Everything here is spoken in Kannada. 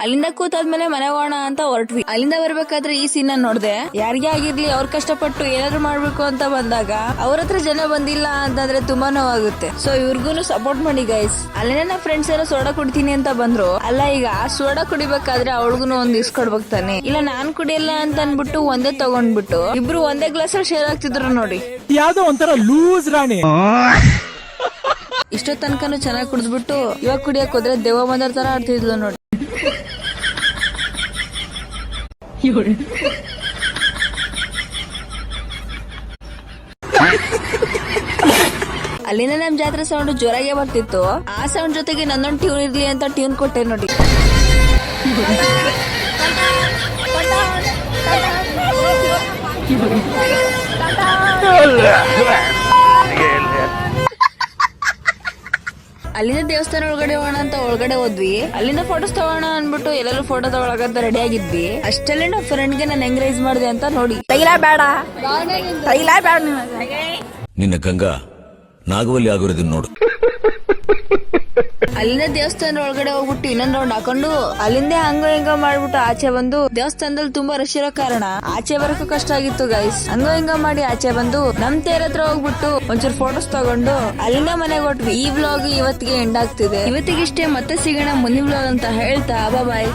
ಅಲ್ಲಿಂದ ಕೂತಾದ್ಮೇಲೆ ಮನೆ ಹೋಗೋಣ ಅಂತ ಹೊರಟ್ವಿ. ಅಲ್ಲಿಂದ ಬರ್ಬೇಕಾದ್ರೆ ಈ ಸೀನ್ ನೋಡ್ದೆ. ಯಾರಿಗೇ ಆಗಿರ್ಲಿ ಅವ್ರ ಕಷ್ಟಪಟ್ಟು ಏನಾದ್ರು ಮಾಡ್ಬೇಕು ಅಂತ ಬಂದಾಗ ಅವ್ರ ಹತ್ರ ಜನ ಬಂದಿಲ್ಲ ಅಂತಂದ್ರೆ ತುಂಬಾ ನೋವಾಗುತ್ತೆ. ಸೊ ಇವ್ರಿಗೂನು ಸಪೋರ್ಟ್ ಮಾಡಿ ಗೈಸ್. ಅಲ್ಲಿಂದ ನನ್ನ ಫ್ರೆಂಡ್ಸ್ ಎಲ್ಲ ಸೋಡಾ ಕುಡಿತೀನಿ ಅಂತ ಬಂದ್ರು. ಅಲ್ಲ ಈಗ ಸೋಡಾ ಕುಡಿಬೇಕಾದ್ರೆ ಅವಳಿಗೂ ಒಂದ್ ಇಸ್ಕೊಡ್ಬೇಕು ತಾನೆ. ಇಲ್ಲ ನಾನ್ ಕುಡಿಯಲ್ಲ ಅಂತ ಅನ್ಬಿಟ್ಟು ಒಂದೇ ತಗೊಂಡ್ಬಿಟ್ಟು ಇಬ್ರು ಒಂದೇ ಗ್ಲಾಸ್ ಅಲ್ಲಿ ಶೇರ್ ಆಗ್ತಿದ್ರು ನೋಡಿ. ಯಾವ್ದೋ ಒಂಥರ ಲೂಸ್ ರಾಣಿ. ಇಷ್ಟೋ ತನಕನು ಚೆನ್ನಾಗಿ ಕುಡಿದ್ಬಿಟ್ಟು ಇವಾಗ ಕುಡಿಯಕ್ ಹೋದ್ರೆ ದೇವ ಬಂದರ ತರ ಆಡ್ತಿದ್ಲು ನೋಡಿ. ಅಲ್ಲಿಂದ ನಮ್ ಜಾತ್ರೆ ಸೌಂಡ್ ಜೋರಾಗೆ ಬರ್ತಿತ್ತು. ಆ ಸೌಂಡ್ ಜೊತೆಗೆ ನನ್ನೊಂದು ಟ್ಯೂನ್ ಇರ್ಲಿ ಅಂತ ಟ್ಯೂನ್ ಕೊಟ್ಟೆ ನೋಡಿ. ಅಲ್ಲಿಂದ ದೇವಸ್ಥಾನ ಒಳಗಡೆ ಹೋಗೋಣ ಅಂತ ಒಳಗಡೆ ಹೋದ್ವಿ. ಅಲ್ಲಿಂದ ಫೋಟೋಸ್ ತಗೋಣ ಅನ್ಬಿಟ್ಟು ಎಲ್ಲರೂ ಫೋಟೋ ತಗೊಳಕಂತ ರೆಡಿ ಆಗಿದ್ವಿ. ಅಷ್ಟಲ್ಲೇ ನಮ್ಮ ಫ್ರೆಂಡ್ಗೆ ನಾನು ಎಂಕರೇಜ್ ಮಾಡಿದೆ ಅಂತ ನೋಡಿ. ನಿನ್ನ ಗಂಗಾ ನಾಗವಲ್ಲಿ ಆಗಿರೋದನ್ನ ನೋಡು. ಅಲ್ಲಿಂದ ದೇವಸ್ಥಾನ ಒಳಗಡೆ ಹೋಗ್ಬಿಟ್ಟು ಇನ್ನೊಂದ್ ರೌಂಡ್ ಹಾಕೊಂಡು ಅಲ್ಲಿಂದ ಹಂಗ ಹಿಂಗ ಮಾಡ್ಬಿಟ್ಟು ಆಚೆ ಬಂದು ದೇವಸ್ಥಾನದಲ್ಲಿ ತುಂಬಾ ರಶ್ ಇರೋ ಕಾರಣ ಆಚೆ ಬರಕ್ಕೂ ಕಷ್ಟ ಆಗಿತ್ತು ಗೈಸ್. ಹಂಗ ಹಿಂಗ ಮಾಡಿ ಆಚೆ ಬಂದು ನಮ್ ತೇರ್ ಹತ್ರ ಹೋಗ್ಬಿಟ್ಟು ಒಂಚೂರು ಫೋಟೋಸ್ ತಗೊಂಡು ಅಲ್ಲಿಂದ ಮನೆಗೆ ಹೊಟ್ವಿ. ಈ ವ್ಲಾಗ್ ಇವತ್ತಿಗೆ ಎಂಡ್ ಆಗ್ತಿದೆ. ಇವತ್ತಿಗಿಷ್ಟೇ, ಮತ್ತೆ ಸಿಗೋಣ ಮುಂದಿನ ವ್ಲಾಗ್ ಅಂತ ಹೇಳ್ತಾ ಬಾಯ್.